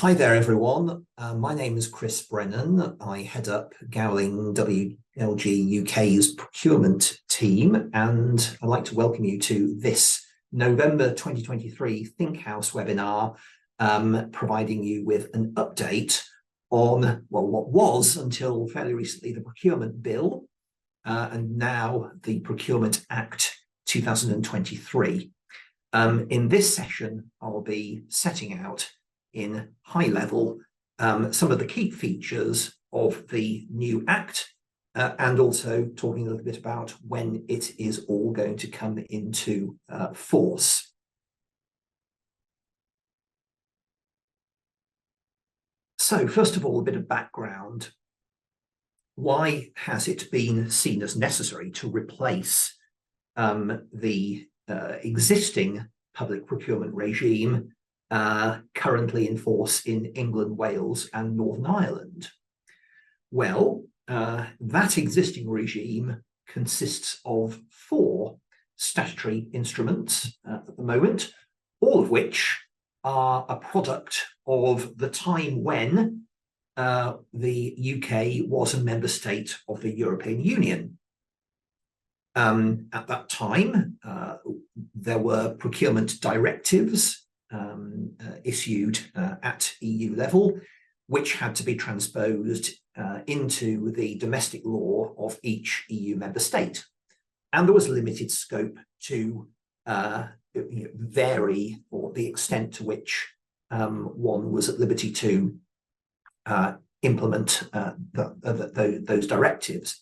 Hi there, everyone. My name is Chris Brennan. I head up Gowling WLG UK's procurement team, and I'd like to welcome you to this November 2023 ThinkHouse webinar, providing you with an update on, well, what was until fairly recently the Procurement Bill, and now the Procurement Act 2023. In this session, I'll be setting out in high level some of the key features of the new Act, and also talking a little bit about when it is all going to come into force. So first of all, a bit of background. Why has it been seen as necessary to replace the existing public procurement regime currently in force in England, Wales, and Northern Ireland? Well, that existing regime consists of 4 statutory instruments at the moment, all of which are a product of the time when the UK was a member state of the European Union. At that time, there were procurement directives issued at EU level, which had to be transposed into the domestic law of each EU member state. And there was limited scope to vary or the extent to which one was at liberty to implement those directives.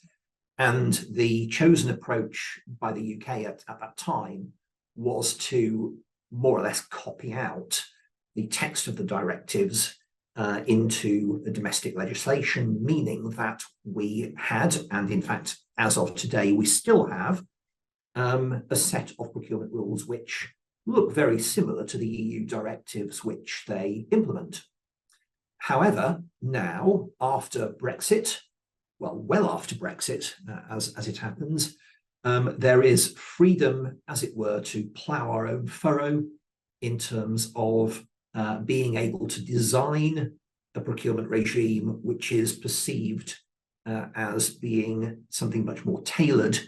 And the chosen approach by the UK at that time was to more or less copy out the text of the directives into the domestic legislation, meaning that we had, and in fact, as of today, we still have a set of procurement rules which look very similar to the EU directives which they implement. However, now, after Brexit, well after Brexit, as it happens, there is freedom, as it were, to plough our own furrow in terms of being able to design a procurement regime which is perceived as being something much more tailored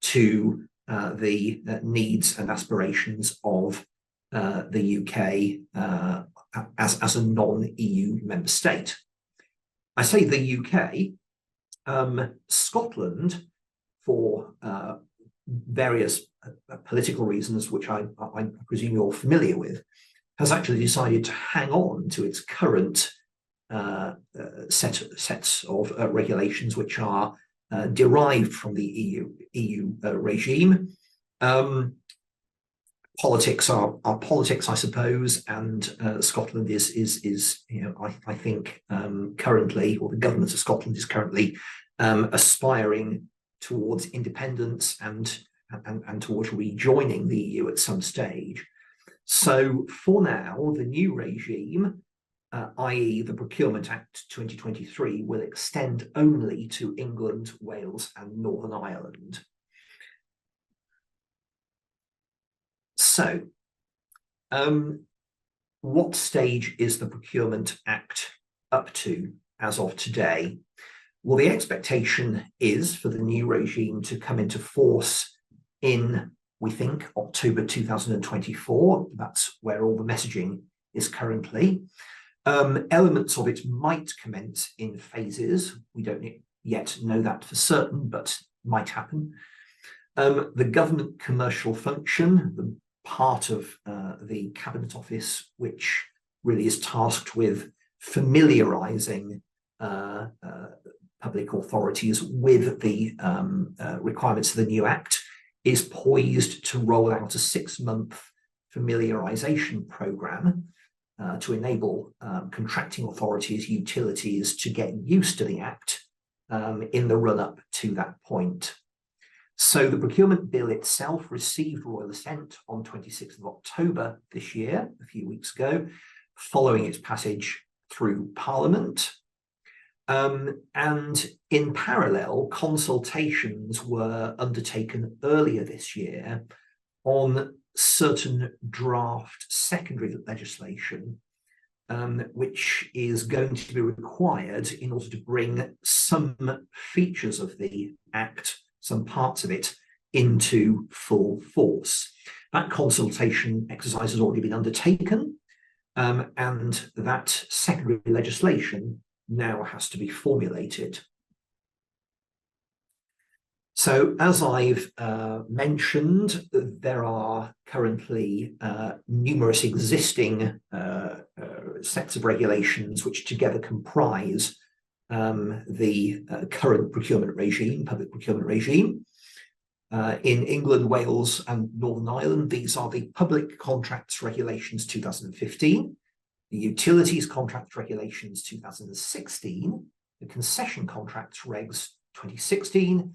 to the needs and aspirations of the UK as a non-EU member state. I say the UK. Scotland, for various political reasons, which I presume you're familiar with, has actually decided to hang on to its current sets of regulations, which are derived from the EU regime. Politics are politics, I suppose, and Scotland is I think currently, or the government of Scotland is currently aspiring towards independence and towards rejoining the EU at some stage. So for now, the new regime, i.e. the Procurement Act 2023, will extend only to England, Wales, and Northern Ireland. So, what stage is the Procurement Act up to as of today? Well, the expectation is for the new regime to come into force in, we think, October 2024. That's where all the messaging is currently. Elements of it might commence in phases. We don't yet know that for certain, but might happen. The government commercial function, the part of the Cabinet Office, which really is tasked with familiarising public authorities with the requirements of the new Act, is poised to roll out a 6-month familiarisation programme to enable contracting authorities, utilities to get used to the Act in the run-up to that point. So the Procurement Bill itself received Royal Assent on 26th of October this year, a few weeks ago, following its passage through Parliament. And in parallel, consultations were undertaken earlier this year on certain draft secondary legislation which is going to be required in order to bring some features of the Act, some parts of it, into full force. That consultation exercise has already been undertaken, and that secondary legislation now has to be formulated. So, as I've mentioned, there are currently numerous existing sets of regulations which together comprise the current procurement regime, public procurement regime. In England, Wales and Northern Ireland, these are the Public Contracts Regulations 2015, the Utilities Contracts Regulations 2016, the Concession Contracts Regs 2016,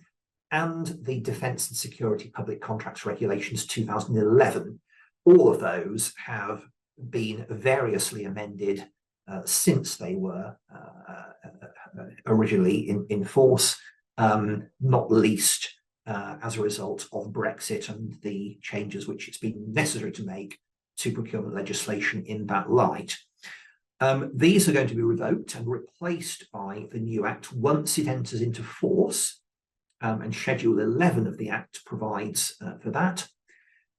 and the Defence and Security Public Contracts Regulations 2011. All of those have been variously amended since they were originally in force, not least as a result of Brexit and the changes which it's been necessary to make to procurement legislation in that light. These are going to be revoked and replaced by the new Act once it enters into force, and Schedule 11 of the Act provides for that.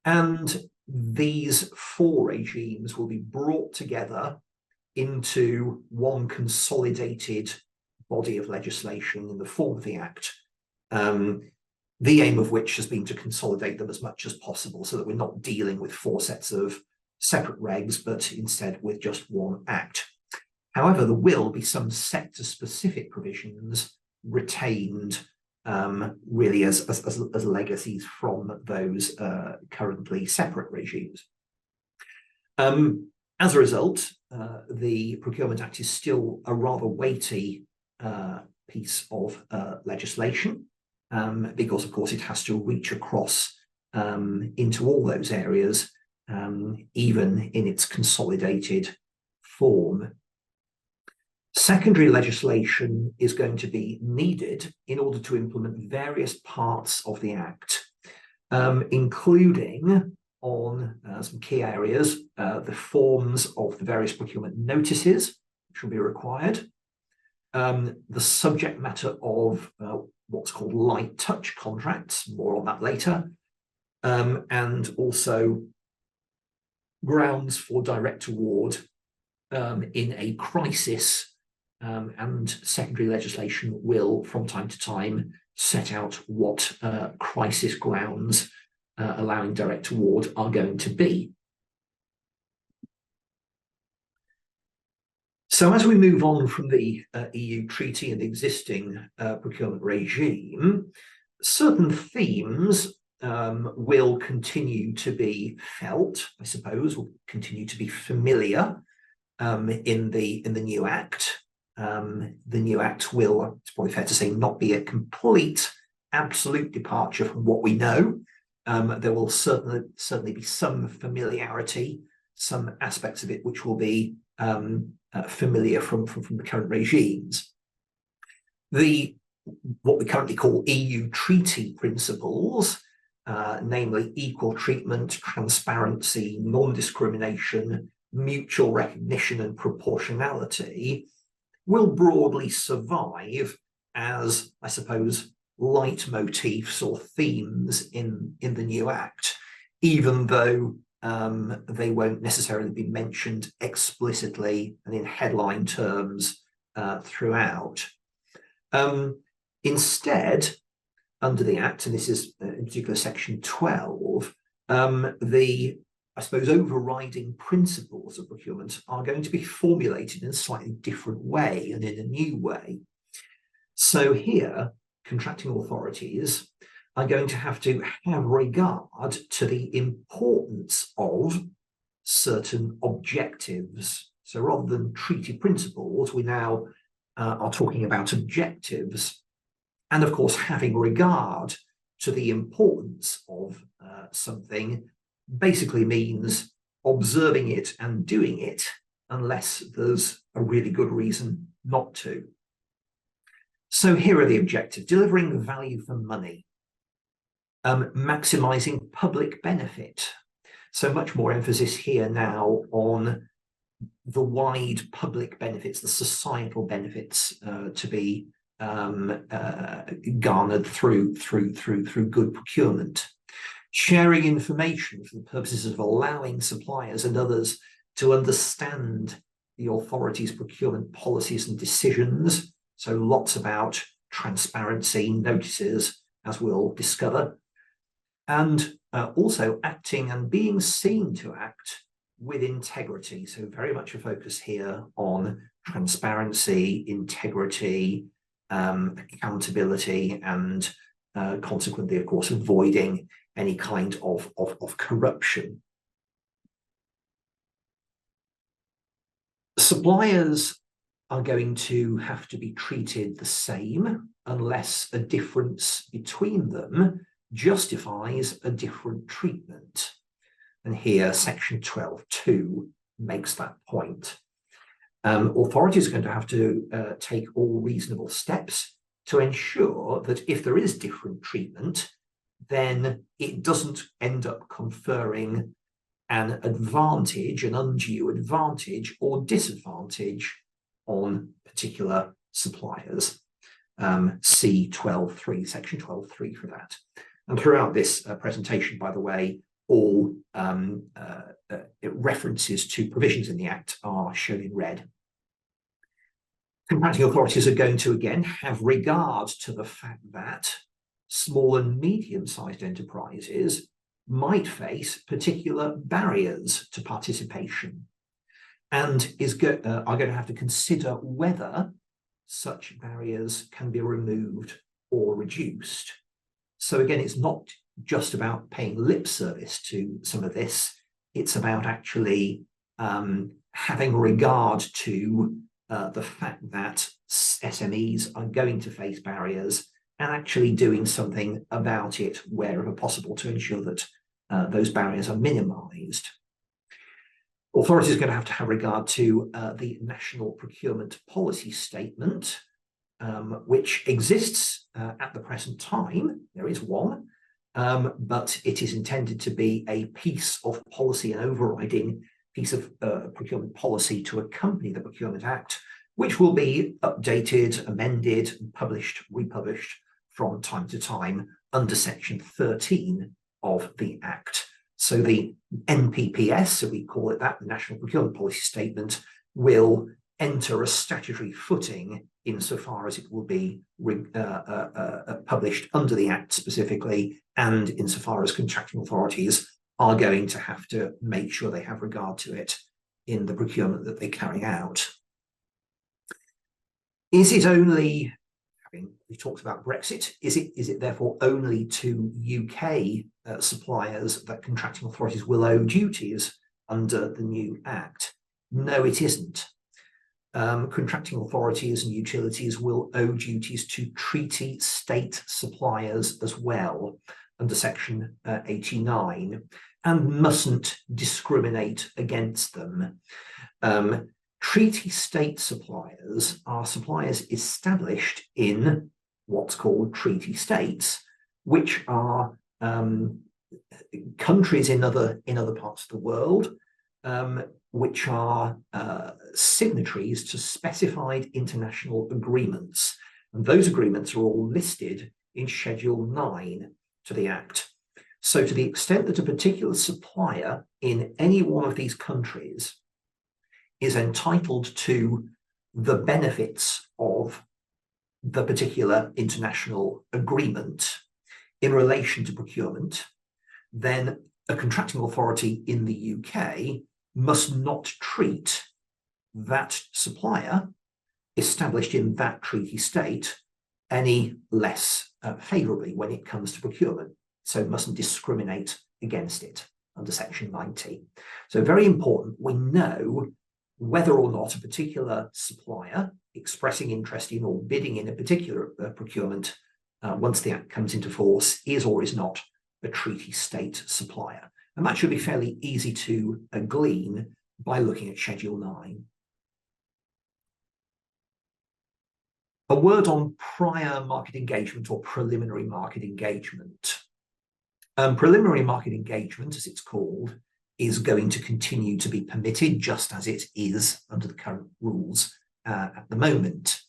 And these four regimes will be brought together into one consolidated body of legislation in the form of the Act. The aim of which has been to consolidate them as much as possible so that we're not dealing with four sets of separate regs, but instead with just one Act. However, there will be some sector-specific provisions retained really as legacies from those currently separate regimes. As a result, the Procurement Act is still a rather weighty piece of legislation, because of course it has to reach across into all those areas, even in its consolidated form. Secondary legislation is going to be needed in order to implement various parts of the Act, including on some key areas, the forms of the various procurement notices, which will be required, the subject matter of what's called light touch contracts, more on that later, and also grounds for direct award in a crisis, and secondary legislation will from time to time set out what crisis grounds allowing direct award are going to be. So as we move on from the EU treaty and the existing procurement regime, certain themes will continue to be felt, I suppose, will continue to be familiar in the new Act. The new Act will, it's probably fair to say, not be a complete, absolute departure from what we know. There will certainly be some familiarity, some aspects of it which will be familiar from the current regimes. What we currently call EU treaty principles, namely equal treatment, transparency, non-discrimination, mutual recognition and proportionality, will broadly survive as, I suppose, leitmotifs or themes in the new Act, even though they won't necessarily be mentioned explicitly and in headline terms throughout. Instead, under the Act, and this is in particular section 12, I suppose overriding principles of procurement are going to be formulated in a slightly different way and in a new way. So here, contracting authorities are going to have regard to the importance of certain objectives. So rather than treaty principles, we now are talking about objectives. And of course, having regard to the importance of something basically means observing it and doing it unless there's a really good reason not to. So here are the objectives: delivering value for money, maximising public benefit. So much more emphasis here now on the wide public benefits, the societal benefits to be garnered through good procurement. Sharing information for the purposes of allowing suppliers and others to understand the authority's procurement policies and decisions. So lots about transparency, notices, as we'll discover. And also acting and being seen to act with integrity. So very much a focus here on transparency, integrity, accountability, and consequently, of course, avoiding any kind of corruption. Suppliers are going to have to be treated the same unless a difference between them justifies a different treatment. And here, section 12.2 makes that point. Authorities are going to have to take all reasonable steps to ensure that if there is different treatment, then it doesn't end up conferring an advantage, an undue advantage or disadvantage on particular suppliers. See 12.3, section 12.3 for that. And throughout this presentation, by the way, all references to provisions in the Act are shown in red. Contracting authorities are going to, again, have regard to the fact that small and medium-sized enterprises might face particular barriers to participation and are going to have to consider whether such barriers can be removed or reduced. So again, it's not just about paying lip service to some of this, it's about actually having regard to the fact that SMEs are going to face barriers and actually doing something about it wherever possible to ensure that those barriers are minimised. Authorities are going to have regard to the National Procurement Policy Statement, which exists at the present time. There is one, but it is intended to be a piece of policy, an overriding piece of procurement policy to accompany the Procurement Act, which will be updated, amended, published, republished from time to time under section 13 of the Act. So the NPPS, so we call it that, the National Procurement Policy Statement, will enter a statutory footing insofar as it will be published under the Act specifically, and insofar as contracting authorities are going to have to make sure they have regard to it in the procurement that they carry out. Is it only, we talked about Brexit, is it therefore only to UK suppliers that contracting authorities will owe duties under the new Act? No, it isn't. Contracting authorities and utilities will owe duties to treaty state suppliers as well under section 89 and mustn't discriminate against them. Treaty state suppliers are suppliers established in what's called treaty states, which are countries in other parts of the world, which are signatories to specified international agreements. And those agreements are all listed in Schedule 9 to the Act. So to the extent that a particular supplier in any one of these countries is entitled to the benefits of the particular international agreement in relation to procurement, then a contracting authority in the UK must not treat that supplier established in that treaty state any less favourably when it comes to procurement. So it mustn't discriminate against it under section 90. So very important, we know whether or not a particular supplier expressing interest in or bidding in a particular procurement once the Act comes into force is or is not a treaty state supplier. And that should be fairly easy to glean by looking at Schedule 9. A word on prior market engagement or preliminary market engagement. Preliminary market engagement, as it's called, is going to continue to be permitted, just as it is under the current rules at the moment.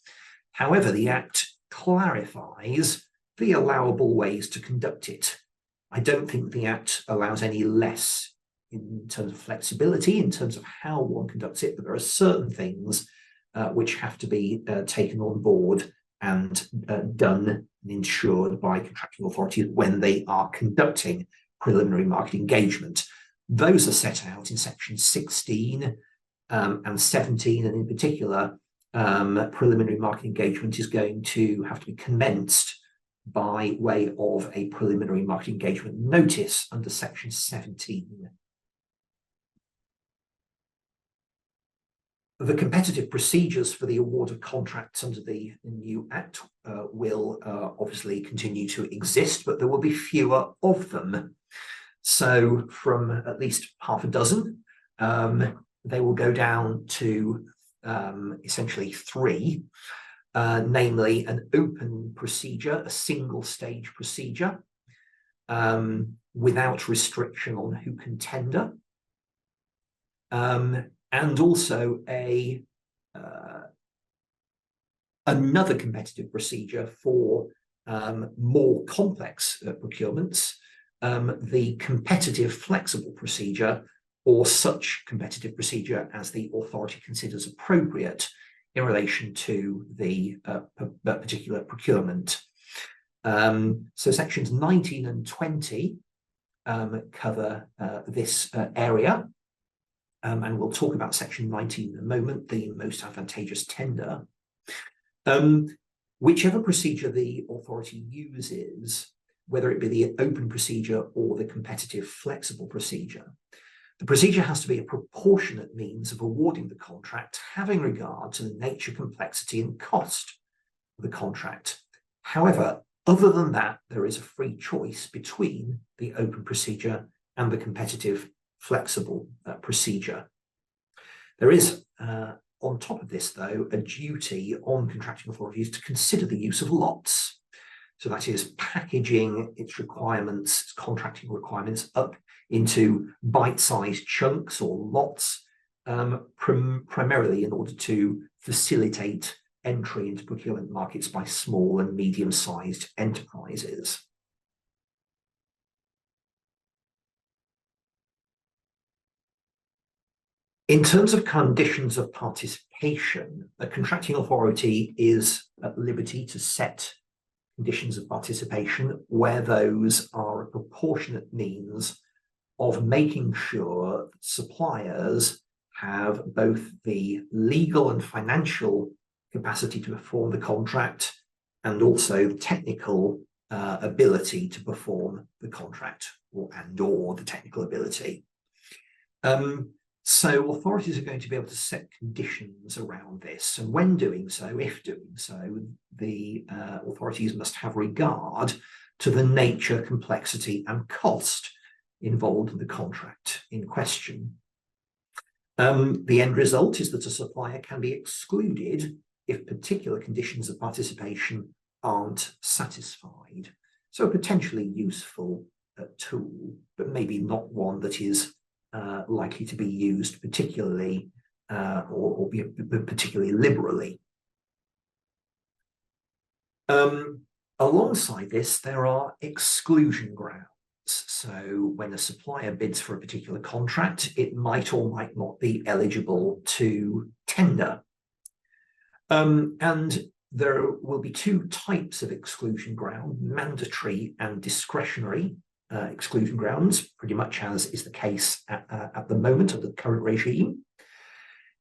However, the Act clarifies the allowable ways to conduct it. I don't think the Act allows any less in terms of flexibility, in terms of how one conducts it, but there are certain things which have to be taken on board and done and ensured by contracting authorities when they are conducting preliminary market engagement. Those are set out in section 16 and 17, and in particular, preliminary market engagement is going to have to be commenced by way of a preliminary market engagement notice under section 17. The competitive procedures for the award of contracts under the new Act will obviously continue to exist, but there will be fewer of them. So from at least half a dozen, they will go down to essentially 3, namely an open procedure, a single stage procedure, without restriction on who can tender, and also another competitive procedure for more complex procurements, the competitive flexible procedure, or such competitive procedure as the authority considers appropriate in relation to the particular procurement. So sections 19 and 20 cover this area. And we'll talk about section 19 in a moment, the most advantageous tender. Whichever procedure the authority uses, whether it be the open procedure or the competitive flexible procedure, the procedure has to be a proportionate means of awarding the contract, having regard to the nature, complexity, and cost of the contract. However, other than that, there is a free choice between the open procedure and the competitive flexible procedure. There is, on top of this, though, a duty on contracting authorities to consider the use of lots. So that is packaging its requirements, its contracting requirements, up into bite-sized chunks or lots, primarily in order to facilitate entry into procurement markets by small and medium-sized enterprises. In terms of conditions of participation, a contracting authority is at liberty to set conditions of participation where those are a proportionate means of making sure suppliers have both the legal and financial capacity to perform the contract and also the technical ability to perform the contract or the technical ability. So authorities are going to be able to set conditions around this, and when doing so, if doing so, the authorities must have regard to the nature, complexity, and cost involved in the contract in question. The end result is that a supplier can be excluded if particular conditions of participation aren't satisfied. So a potentially useful tool, but maybe not one that is likely to be used particularly or be particularly liberally. Alongside this, there are exclusion grounds. So when a supplier bids for a particular contract, it might or might not be eligible to tender. And there will be 2 types of exclusion ground, mandatory and discretionary exclusion grounds, pretty much as is the case at the moment of the current regime.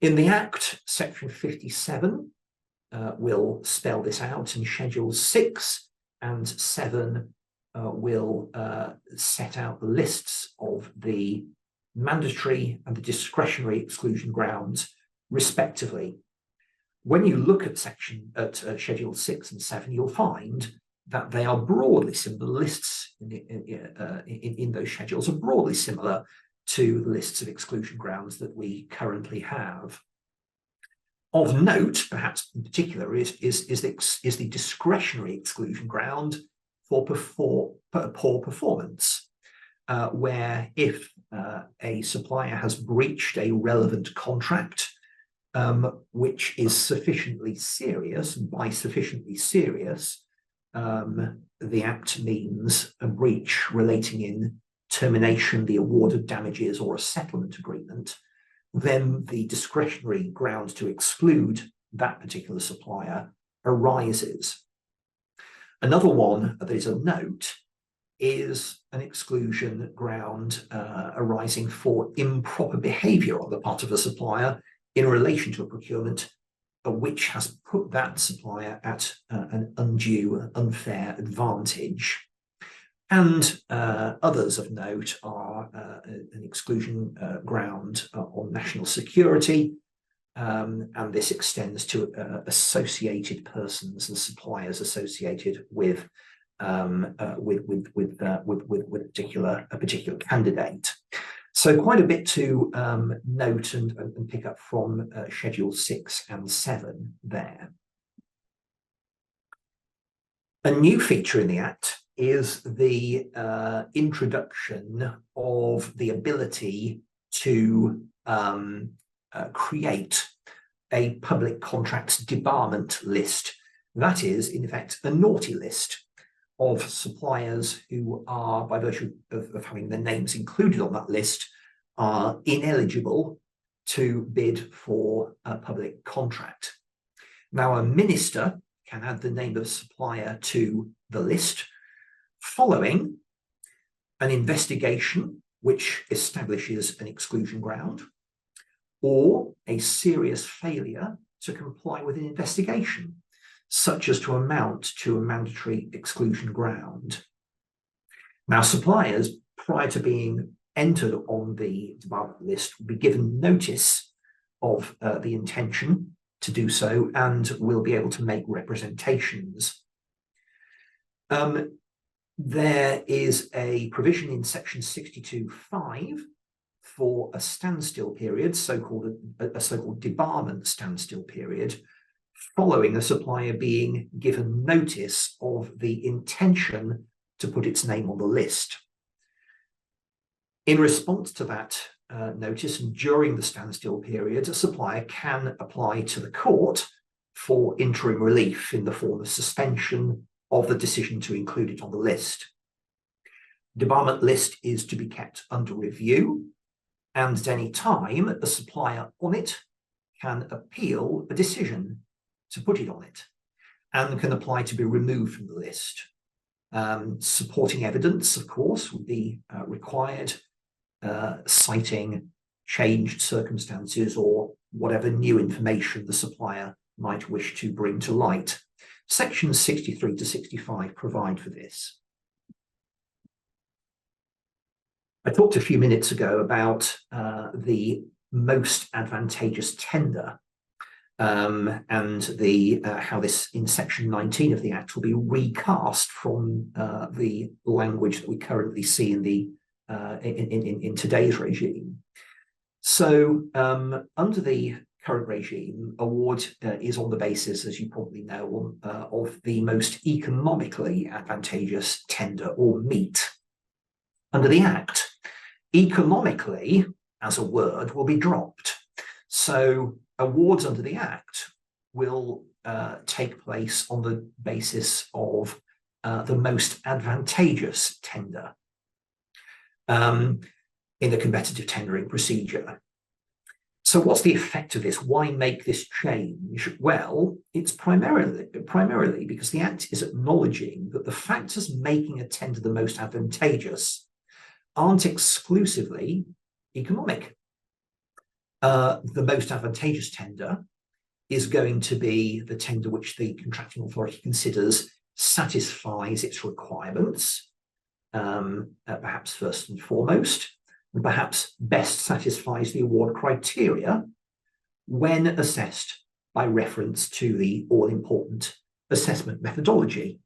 In the Act, section 57 will spell this out, and schedules 6 and 7 will set out the lists of the mandatory and the discretionary exclusion grounds, respectively. When you look at schedule 6 and 7, you'll find that they are broadly similar. The lists in those schedules are broadly similar to the lists of exclusion grounds that we currently have. Of note, perhaps in particular, is the discretionary exclusion ground for poor performance, where if a supplier has breached a relevant contract, which is sufficiently serious. By sufficiently serious, the Act means a breach relating in termination, the award of damages, or a settlement agreement. Then the discretionary grounds to exclude that particular supplier arises. Another one that is of note is an exclusion ground arising for improper behaviour on the part of a supplier in relation to a procurement which has put that supplier at an undue, unfair advantage. And others of note are an exclusion ground on national security, and this extends to associated persons and suppliers associated with a particular candidate. So quite a bit to note and pick up from Schedule 6 and 7 there. A new feature in the Act is the introduction of the ability to create a public contracts debarment list. That is, in effect, a naughty list of suppliers who are, by virtue of having their names included on that list, are ineligible to bid for a public contract. Now, a minister can add the name of a supplier to the list following an investigation which establishes an exclusion ground, or a serious failure to comply with an investigation, such as to amount to a mandatory exclusion ground. Now, suppliers, prior to being entered on the debarment list, will be given notice of the intention to do so and will be able to make representations. There is a provision in section 62(5) for a standstill period, a so-called debarment standstill period, following a supplier being given notice of the intention to put its name on the list. In response to that notice, and during the standstill period, a supplier can apply to the court for interim relief in the form of suspension of the decision to include it on the list. Debarment list is to be kept under review, and at any time, the supplier on it can appeal a decision to put it on it, and can apply to be removed from the list. Supporting evidence, of course, would be required, citing changed circumstances or whatever new information the supplier might wish to bring to light. Sections 63 to 65 provide for this. I talked a few minutes ago about the most advantageous tender, and how this in section 19 of the Act will be recast from the language that we currently see in the in today's regime. So under the current regime, award is on the basis, as you probably know, of the most economically advantageous tender or meet. Under the Act, economically as a word will be dropped. So awards under the Act will take place on the basis of the most advantageous tender in the competitive tendering procedure. So what's the effect of this? Why make this change? Well, it's primarily because the Act is acknowledging that the factors making a tender the most advantageous aren't exclusively economic. The most advantageous tender is going to be the tender which the contracting authority considers satisfies its requirements, perhaps first and foremost, and perhaps best satisfies the award criteria when assessed by reference to the all-important assessment methodology.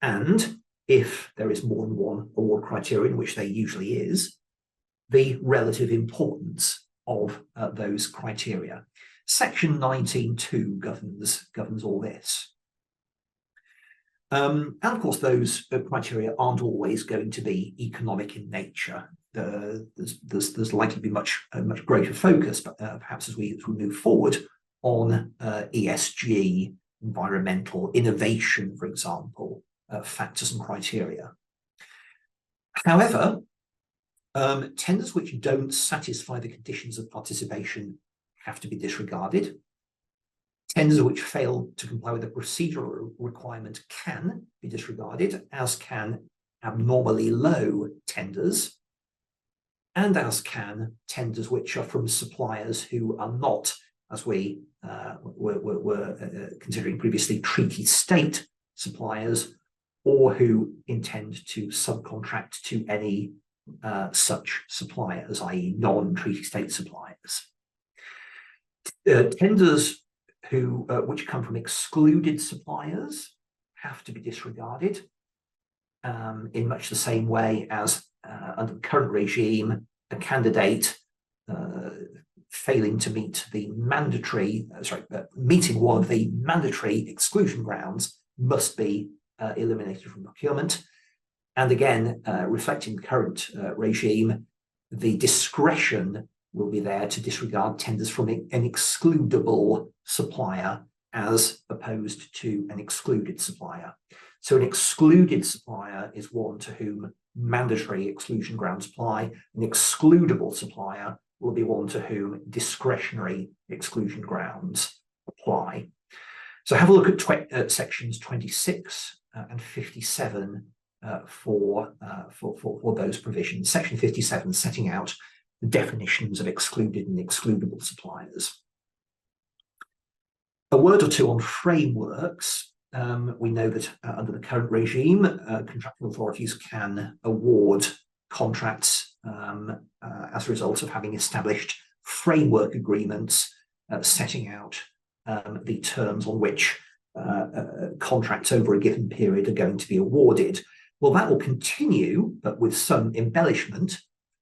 And if there is more than one award criterion, which there usually is, the relative importance of those criteria. Section 19(2) governs all this. And of course, those criteria aren't always going to be economic in nature. there's likely to be much greater focus, but perhaps as we move forward on ESG, environmental innovation, for example, factors and criteria. However, tenders which don't satisfy the conditions of participation have to be disregarded. Tenders which fail to comply with the procedural requirement can be disregarded, as can abnormally low tenders, and as can tenders which are from suppliers who are not, as we were considering previously, treaty state suppliers, or who intend to subcontract to any such suppliers, i.e. non-treaty state suppliers. Tenders which come from excluded suppliers have to be disregarded in much the same way as under the current regime, a candidate failing to meet the mandatory, meeting one of the mandatory exclusion grounds must be eliminated from procurement. And again, reflecting the current regime, the discretion will be there to disregard tenders from an excludable supplier as opposed to an excluded supplier. So an excluded supplier is one to whom mandatory exclusion grounds apply. An excludable supplier will be one to whom discretionary exclusion grounds apply. So have a look at sections 26 and 57 for those provisions. Section 57 setting out the definitions of excluded and excludable suppliers. A word or two on frameworks. We know that under the current regime, contracting authorities can award contracts as a result of having established framework agreements setting out the terms on which contracts over a given period are going to be awarded. Well, that will continue, but with some embellishment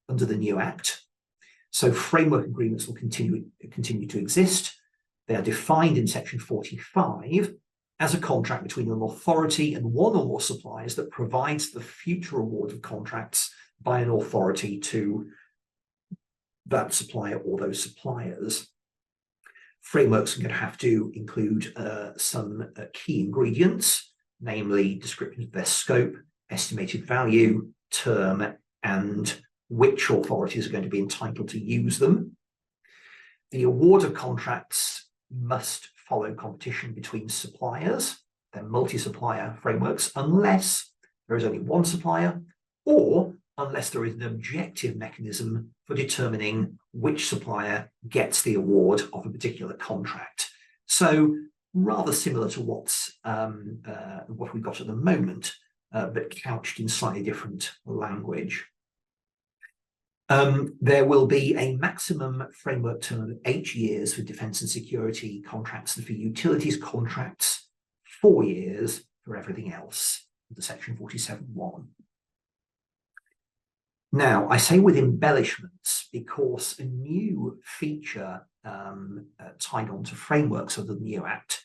under the new Act. So framework agreements will continue to exist. They are defined in section 45 as a contract between an authority and one or more suppliers that provides the future award of contracts by an authority to that supplier or those suppliers. Frameworks are going to have to include some key ingredients, namely descriptions of their scope, estimated value, term, and which authorities are going to be entitled to use them. The award of contracts must follow competition between suppliers. They're multi-supplier frameworks, unless there is only one supplier, or unless there is an objective mechanism for determining which supplier gets the award of a particular contract. So rather similar to what we've got at the moment, but couched in slightly different language. There will be a maximum framework term of 8 years for defence and security contracts, and for utilities contracts, 4 years for everything else, under section 47(1). Now, I say with embellishments because a new feature tied on to frameworks of the new Act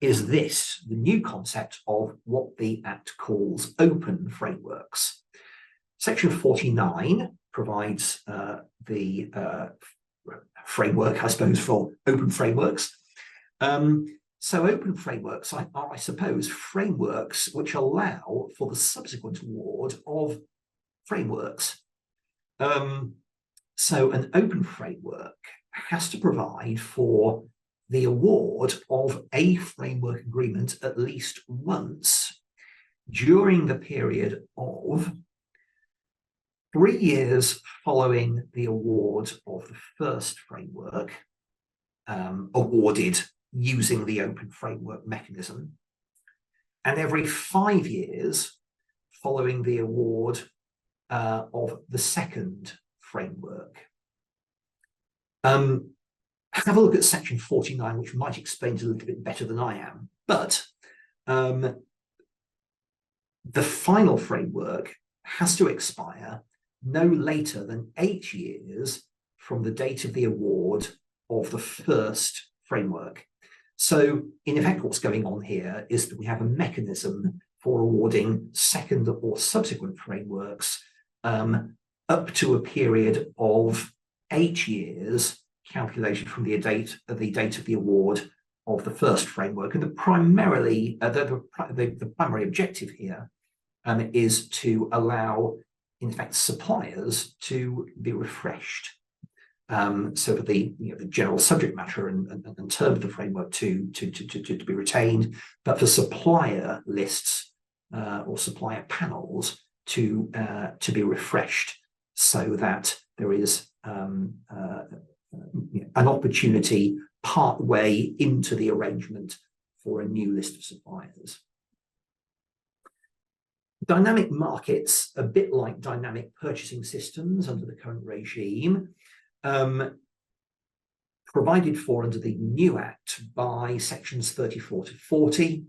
is this, the new concept of what the Act calls open frameworks. Section 49 provides the framework, I suppose, for open frameworks. So open frameworks are, I suppose, frameworks which allow for the subsequent award of frameworks. So an open framework has to provide for the award of a framework agreement at least once during the period of 3 years following the award of the first framework, awarded using the open framework mechanism, and every 5 years following the award of the second framework. Have a look at section 49, which might explain it a little bit better than I am, but the final framework has to expire no later than 8 years from the date of the award of the first framework. So in effect, what's going on here is that we have a mechanism for awarding second or subsequent frameworks up to a period of 8 years, calculated from the date of the award of the first framework. And the primary objective here is to allow, in effect, suppliers to be refreshed. So for the general subject matter and term of the framework to be retained, but for supplier lists or supplier panels to be refreshed, so that there is an opportunity part way into the arrangement for a new list of suppliers. Dynamic markets, a bit like dynamic purchasing systems under the current regime, provided for under the new Act by sections 34 to 40.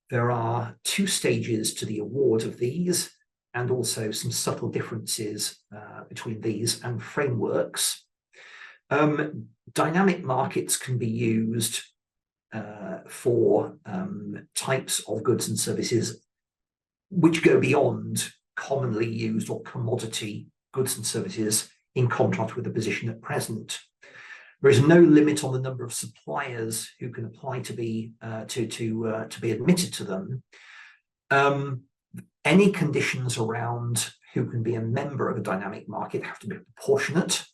There are 2 stages to the award of these, and also some subtle differences between these and frameworks. Dynamic markets can be used for types of goods and services which go beyond commonly used or commodity goods and services, in contrast with the position at present. There is no limit on the number of suppliers who can apply to be admitted to them. Any conditions around who can be a member of a dynamic market have to be proportionate.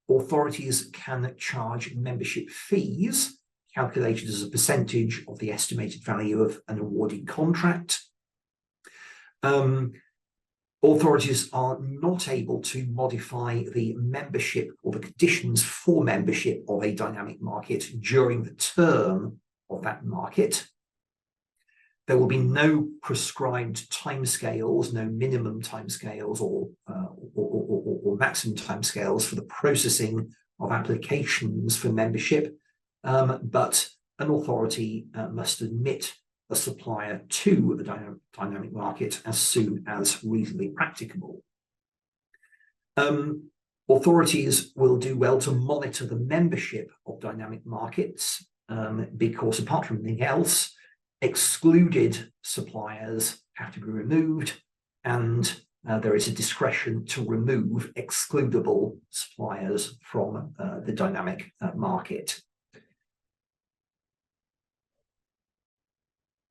Authorities can charge membership fees calculated as a percentage of the estimated value of an awarded contract. Authorities are not able to modify the membership or the conditions for membership of a dynamic market during the term of that market. There will be no prescribed timescales, no minimum timescales or maximum timescales for the processing of applications for membership, but an authority must admit a supplier to the dynamic market as soon as reasonably practicable. Authorities will do well to monitor the membership of dynamic markets because, apart from anything else, excluded suppliers have to be removed, and there is a discretion to remove excludable suppliers from the dynamic market.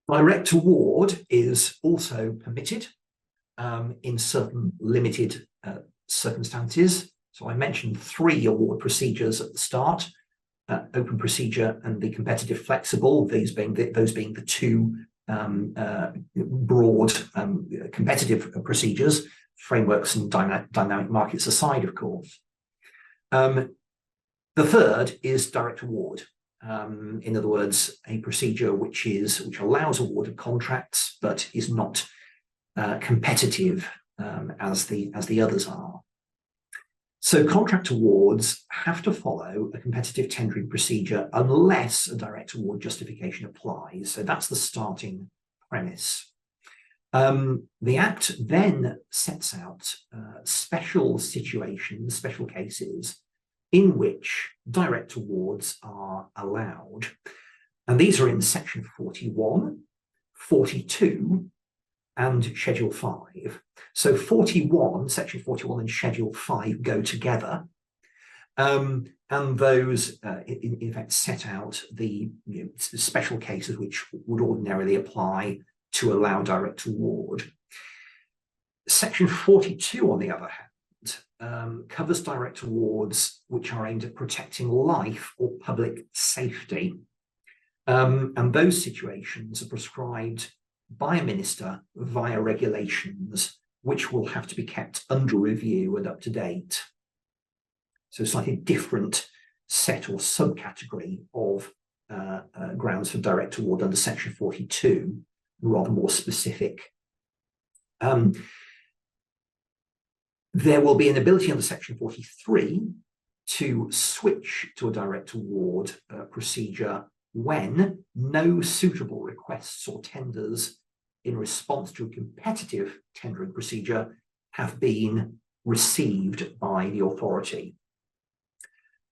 Direct award is also permitted in certain limited circumstances. So I mentioned 3 award procedures at the start: open procedure and the competitive flexible, those being the 2 broad competitive procedures, frameworks and dynamic markets aside, of course. The third is direct award. In other words, a procedure which allows award of contracts but is not competitive as the others are. So contract awards have to follow a competitive tendering procedure unless a direct award justification applies. So that's the starting premise. The Act then sets out special situations, special cases in which direct awards are allowed. And these are in section 41, 42, and Schedule 5. So 41, section 41 and Schedule 5 go together. And those, in fact, set out the special cases which would ordinarily apply to allow direct award. Section 42, on the other hand, covers direct awards which are aimed at protecting life or public safety. And those situations are prescribed by a minister via regulations, which will have to be kept under review and up to date. So slightly different set or subcategory of grounds for direct award under section 42, rather more specific. There will be an ability under section 43 to switch to a direct award procedure when no suitable requests or tenders in response to a competitive tendering procedure have been received by the authority.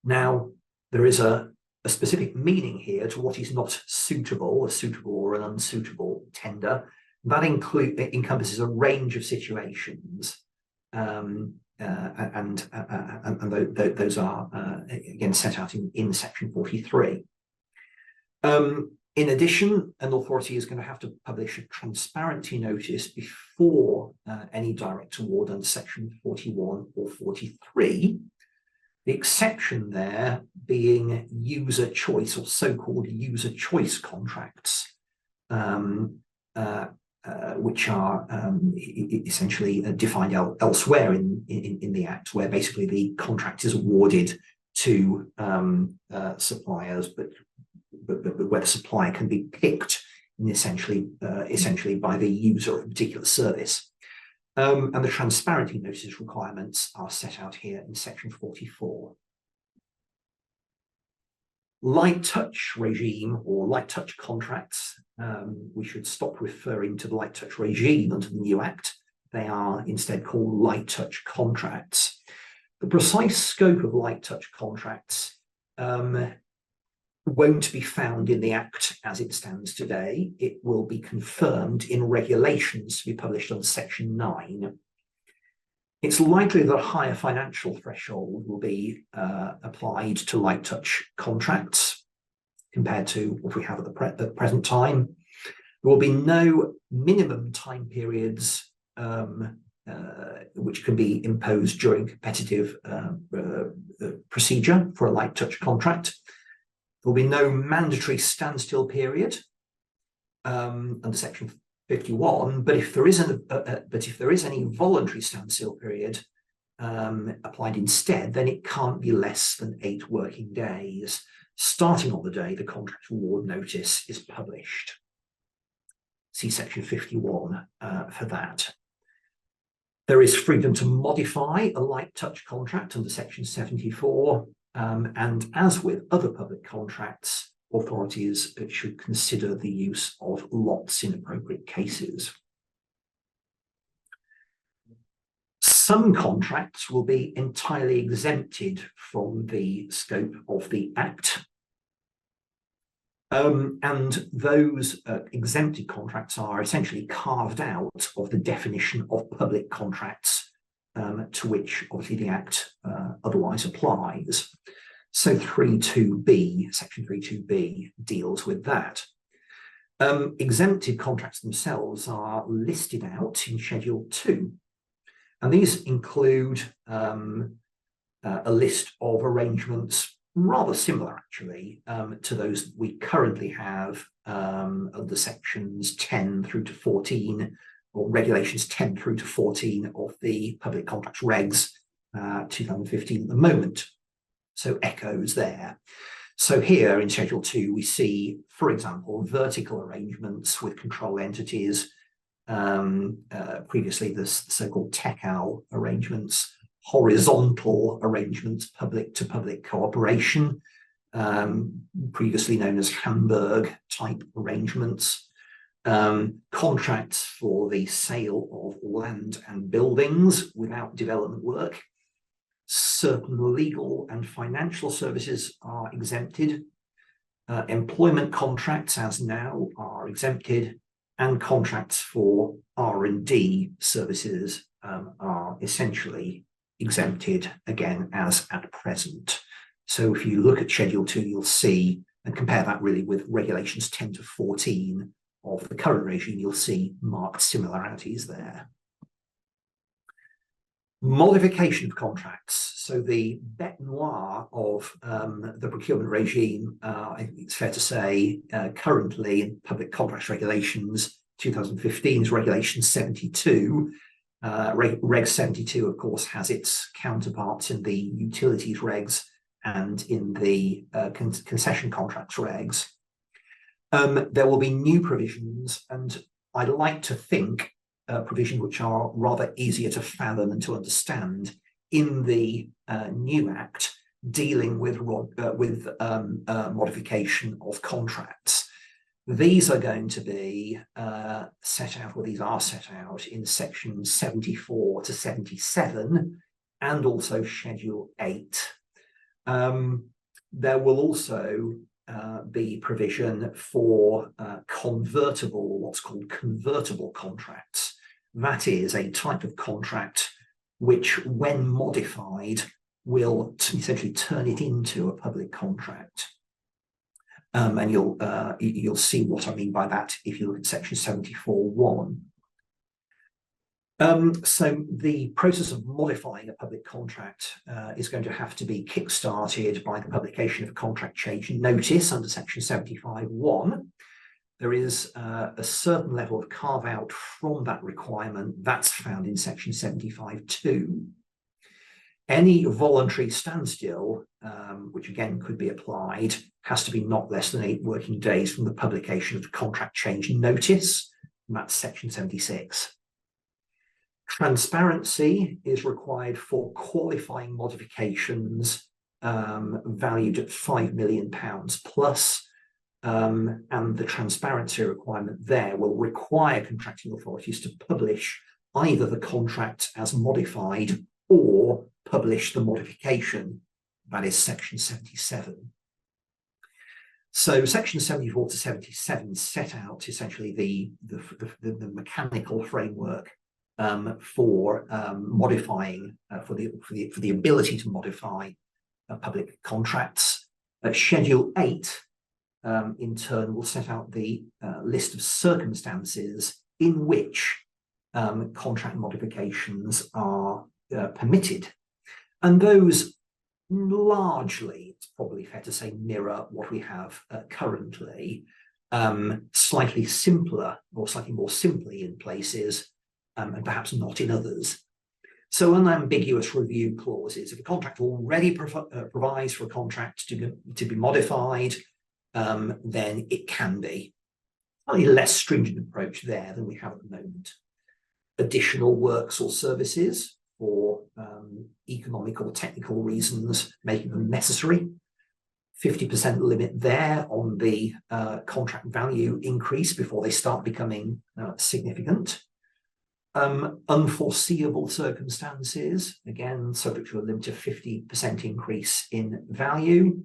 Now, there is a specific meaning here to what is not suitable, a suitable or an unsuitable tender. That encompasses a range of situations. those are again set out in section 43. In addition, an authority is going to have to publish a transparency notice before any direct award under section 41 or 43. The exception there being user choice or so-called user choice contracts, which are essentially defined elsewhere in the Act, where basically the contract is awarded to suppliers, but where the supplier can be picked in essentially by the user of a particular service. And the transparency notice requirements are set out here in section 44. Light touch regime or light touch contracts, we should stop referring to the light touch regime under the new Act. They are instead called light touch contracts. The precise scope of light touch contracts won't be found in the Act as it stands today. It will be confirmed in regulations to be published under section 9. It's likely that a higher financial threshold will be applied to light touch contracts compared to what we have at the present time. There will be no minimum time periods which can be imposed during competitive procedure for a light touch contract. There will be no mandatory standstill period under section 51, but if there is any voluntary standstill period applied instead, then it can't be less than 8 working days, starting on the day the contract award notice is published. See section 51 for that. There is freedom to modify a light touch contract under section 74. And as with other public contracts, authorities should consider the use of lots in appropriate cases. Some contracts will be entirely exempted from the scope of the Act. And those exempted contracts are essentially carved out of the definition of public contracts to which obviously the Act otherwise applies. So 3.2b, section 3.2b deals with that. Exempted contracts themselves are listed out in Schedule 2. And these include a list of arrangements rather similar actually to those we currently have under sections 10 through to 14, or regulations 10 through to 14 of the Public Contracts Regs 2015 at the moment. So echoes there. So here in Schedule 2, we see, for example, vertical arrangements with control entities, previously the so-called TechAL arrangements, horizontal arrangements, public-to-public cooperation, previously known as Hamburg type arrangements, contracts for the sale of land and buildings without development work. Certain legal and financial services are exempted. Employment contracts, as now, are exempted, and contracts for R&D services are essentially exempted, again, as at present. So if you look at Schedule 2, you'll see, and compare that really with regulations 10 to 14 of the current regime, you'll see marked similarities there. Modification of contracts. So the bête noire of the procurement regime, I think it's fair to say, currently in public contracts regulations, 2015 is Regulation 72. Reg 72, of course, has its counterparts in the utilities regs and in the concession contracts regs. There will be new provisions, and I'd like to think provisions which are rather easier to fathom and to understand in the new Act dealing with modification of contracts. These are going to be set out, or these are set out in sections 74 to 77 and also Schedule 8. There will also be provision for convertible, what's called convertible contracts. That is a type of contract which, when modified, will essentially turn it into a public contract. And you'll see what I mean by that if you look at section 74(1). So the process of modifying a public contract is going to have to be kick-started by the publication of a contract change notice under section 75(1). There is a certain level of carve-out from that requirement that's found in section 75(2). Any voluntary standstill, which again could be applied, has to be not less than 8 working days from the publication of the contract change notice, and that's section 76. Transparency is required for qualifying modifications valued at £5 million plus, and the transparency requirement there will require contracting authorities to publish either the contract as modified or publish the modification. That is section 77. So section 74 to 77 set out essentially the mechanical framework for modifying, for the ability to modify public contracts. Schedule 8 in turn will set out the list of circumstances in which contract modifications are permitted, and those largely, it's probably fair to say, mirror what we have currently, slightly simpler or slightly more simply in places, and perhaps not in others. So unambiguous review clauses. If a contract already provides for a contract to be modified, then it can be. Slightly less stringent approach there than we have at the moment. Additional works or services for economic or technical reasons, making them necessary. 50% limit there on the contract value increase before they start becoming significant. Unforeseeable circumstances, again, subject to a limit of 50% increase in value.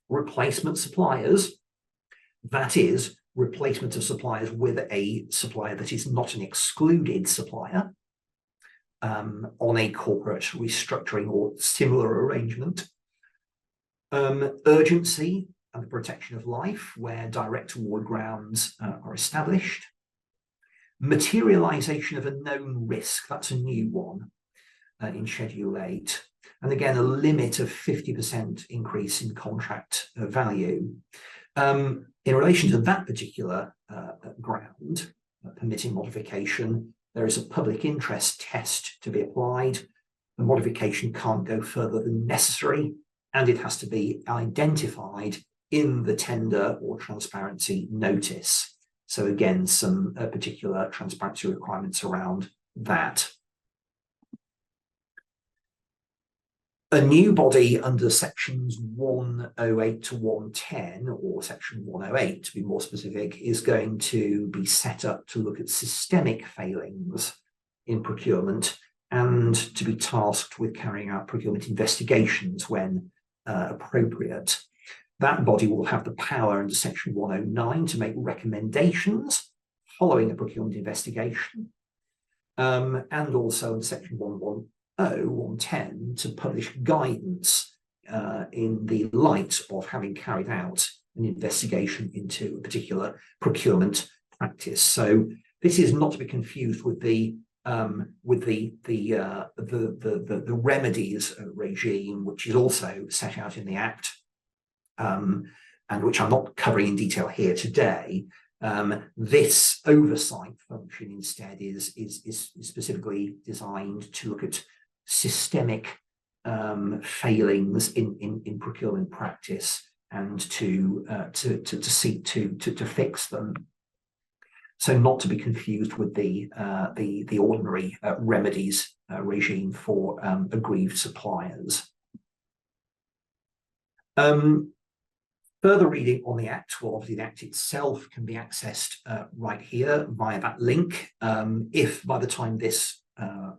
Replacement suppliers, that is, replacement of suppliers with a supplier that is not an excluded supplier on a corporate restructuring or similar arrangement. Urgency and the protection of life, where direct award grounds are established. Materialization of a known risk, that's a new one in Schedule 8. And again, a limit of 50% increase in contract value. In relation to that particular ground, permitting modification, there is a public interest test to be applied. The modification can't go further than necessary, and it has to be identified in the tender or transparency notice. So again, some particular transparency requirements around that. A new body under sections 108 to 110, or section 108 to be more specific, is going to be set up to look at systemic failings in procurement and to be tasked with carrying out procurement investigations when appropriate. That body will have the power under section 109 to make recommendations following a procurement investigation, and also in section 110 to publish guidance in the light of having carried out an investigation into a particular procurement practice. So this is not to be confused with the remedies regime, which is also set out in the Act, and which I'm not covering in detail here today. This oversight function instead is specifically designed to look at systemic failings in procurement practice and to seek to fix them. So not to be confused with the ordinary remedies regime for aggrieved suppliers. Further reading on the Act, well, obviously the Act itself can be accessed right here via that link. If by the time this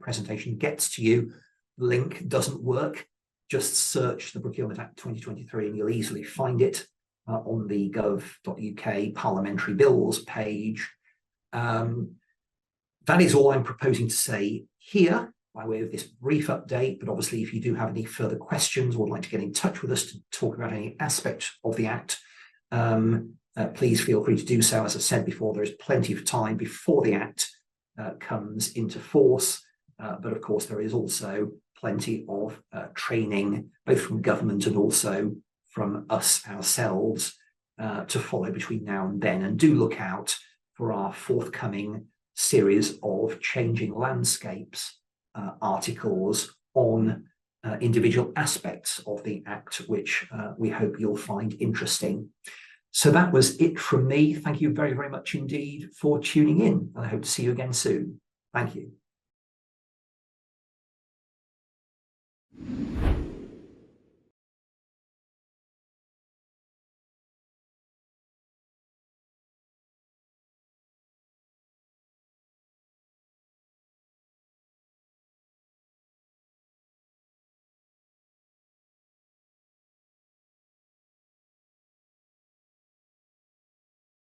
presentation gets to you, the link doesn't work, just search the Procurement Act 2023 and you'll easily find it on the gov.uk parliamentary bills page. That is all I'm proposing to say here. by way of this brief update, but obviously if you do have any further questions or would like to get in touch with us to talk about any aspect of the Act, please feel free to do so. As I said before, there is plenty of time before the Act comes into force, but of course there is also plenty of training, both from government and also from us ourselves, to follow between now and then. And do look out for our forthcoming series of changing landscapes articles on individual aspects of the Act, which we hope you'll find interesting. So that was it from me. Thank you very, very much indeed for tuning in. I hope to see you again soon. Thank you.